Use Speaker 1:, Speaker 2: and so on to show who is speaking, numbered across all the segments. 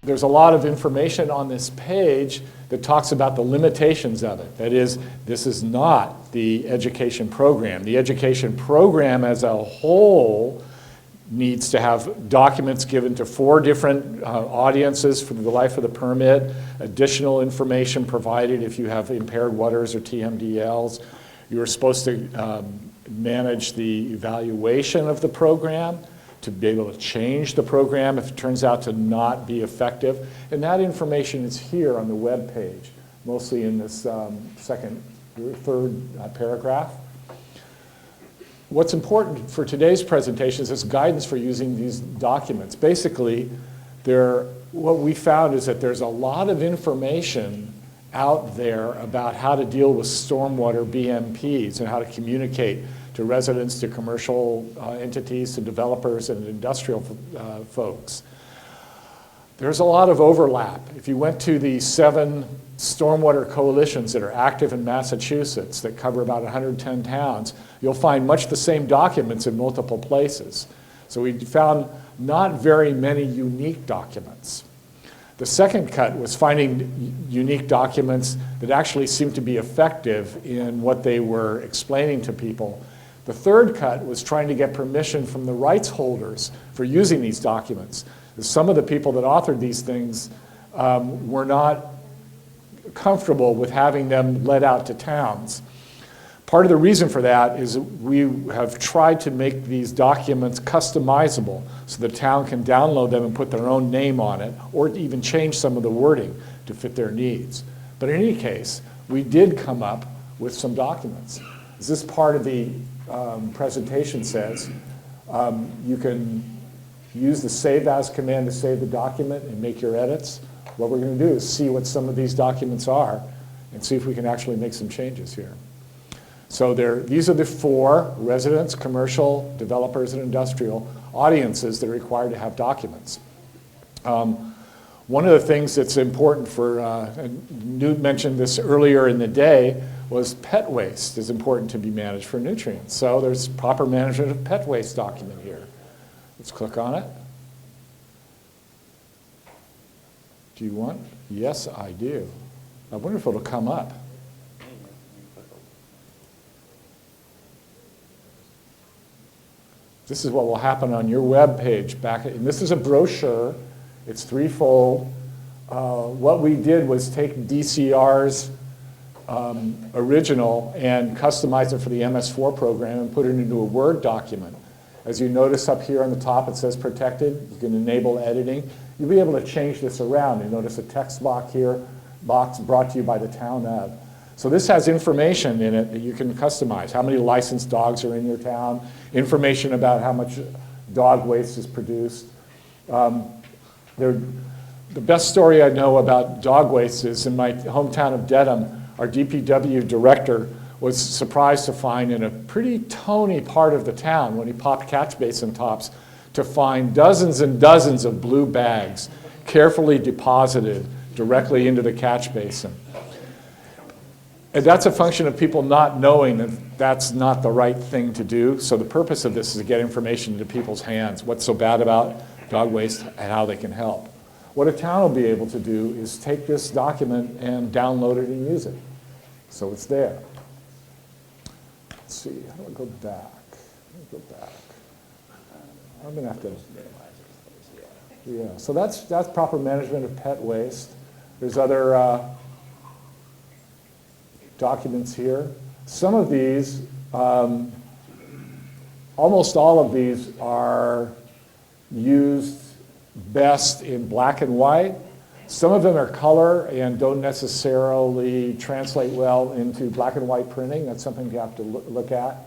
Speaker 1: there's a lot of information on this page that talks about the limitations of it. That is, this is not the education program. The education program as a whole needs to have documents given to 4 different audiences for the life of the permit, additional information provided if you have impaired waters or TMDLs. You're supposed to manage the evaluation of the program, to be able to change the program if it turns out to not be effective. And that information is here on the web page, mostly in this third paragraph. What's important for today's presentation is this guidance for using these documents. Basically, what we found is that there's a lot of information out there about how to deal with stormwater BMPs and how to communicate to residents, to commercial entities, to developers and industrial folks. There's a lot of overlap. If you went to the 7 stormwater coalitions that are active in Massachusetts that cover about 110 towns, you'll find much the same documents in multiple places. So we found not very many unique documents. The second cut was finding unique documents that actually seemed to be effective in what they were explaining to people. The third cut was trying to get permission from the rights holders for using these documents. Some of the people that authored these things were not comfortable with having them let out to towns. Part of the reason for that is we have tried to make these documents customizable so the town can download them and put their own name on it, or even change some of the wording to fit their needs. But in any case, we did come up with some documents. As this part of the presentation says, you can use the Save As command to save the document and make your edits. What we're going to do is see what some of these documents are and see if we can actually make some changes here. So these are the 4 residents, commercial, developers, and industrial audiences that are required to have documents. One of the things that's important for, and Newt mentioned this earlier in the day, was pet waste is important to be managed for nutrients. So there's proper management of pet waste document here. Let's click on it. Do you want? Yes, I do. I wonder if it'll come up. This is what will happen on your web page. And this is a brochure. It's threefold. What we did was take DCR's original and customize it for the MS4 program and put it into a Word document. As you notice up here on the top, it says protected. You can enable editing. You'll be able to change this around. You notice a text box here, brought to you by the town of. So this has information in it that you can customize. How many licensed dogs are in your town, information about how much dog waste is produced. The best story I know about dog waste is in my hometown of Dedham, our DPW director was surprised to find in a pretty tony part of the town when he popped catch basin tops to find dozens and dozens of blue bags carefully deposited directly into the catch basin. And that's a function of people not knowing that that's not the right thing to do. So the purpose of this is to get information into people's hands, what's so bad about dog waste and how they can help. What a town will be able to do is take this document and download it and use it. So it's there. Let's see, how do I go back? I'm gonna have to, yeah, so that's proper management of pet waste. There's other documents here. Some of these, almost all of these are used best in black and white. Some of them are color and don't necessarily translate well into black and white printing. That's something you have to look at.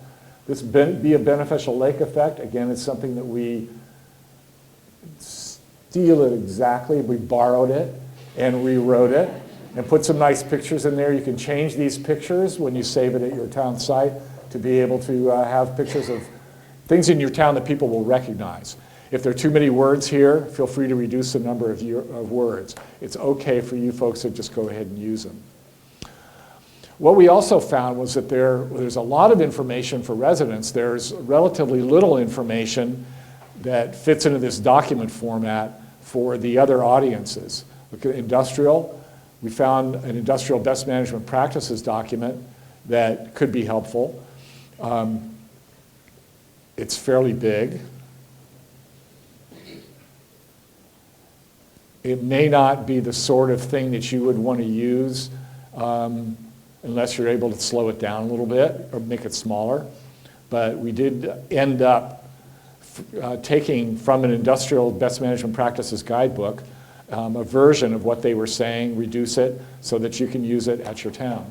Speaker 1: This be a beneficial lake effect. Again, it's something that we steal it exactly. We borrowed it and rewrote it and put some nice pictures in there. You can change these pictures when you save it at your town site to be able to have pictures of things in your town that people will recognize. If there are too many words here, feel free to reduce the number of words. It's okay for you folks to just go ahead and use them. What we also found was that there's a lot of information for residents. There's relatively little information that fits into this document format for the other audiences. Look at industrial. We found an industrial best management practices document that could be helpful. It's fairly big. It may not be the sort of thing that you would want to use unless you're able to slow it down a little bit or make it smaller. But we did end up taking from an industrial best management practices guidebook a version of what they were saying, reduce it so that you can use it at your town.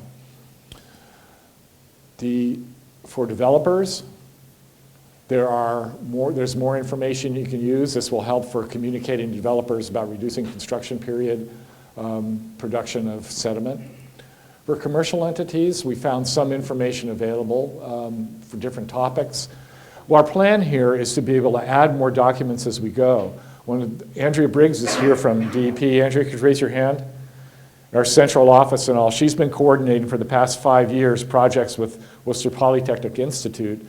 Speaker 1: For developers, there's more information you can use. This will help for communicating to developers about reducing construction period production of sediment. For commercial entities, we found some information available for different topics. Well, our plan here is to be able to add more documents as we go. Andrea Briggs is here from DEP. Andrea, could you raise your hand? Our central office and all. She's been coordinating for the past 5 years projects with Worcester Polytechnic Institute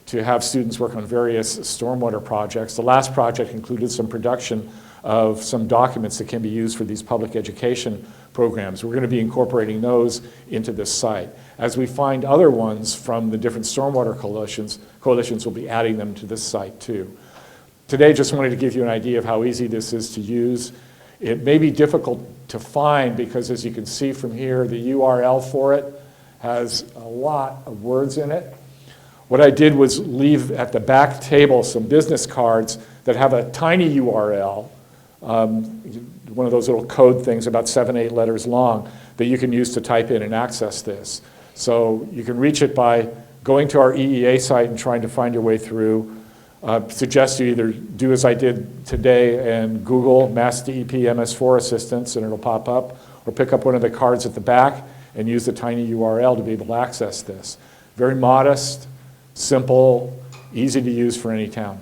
Speaker 1: to have students work on various stormwater projects. The last project included some production of some documents that can be used for these public education programs. We're going to be incorporating those into this site. As we find other ones from the different stormwater coalitions, we'll be adding them to this site too. Today, just wanted to give you an idea of how easy this is to use. It may be difficult to find because, as you can see from here, the URL for it has a lot of words in it. What I did was leave at the back table some business cards that have a tiny URL, one of those little code things about 7, 8 letters long that you can use to type in and access this. So you can reach it by going to our EEA site and trying to find your way through. Suggest you either do as I did today and Google MassDEP MS4 assistance and it'll pop up, or pick up one of the cards at the back and use the tiny URL to be able to access this. Very modest, simple, easy to use for any town.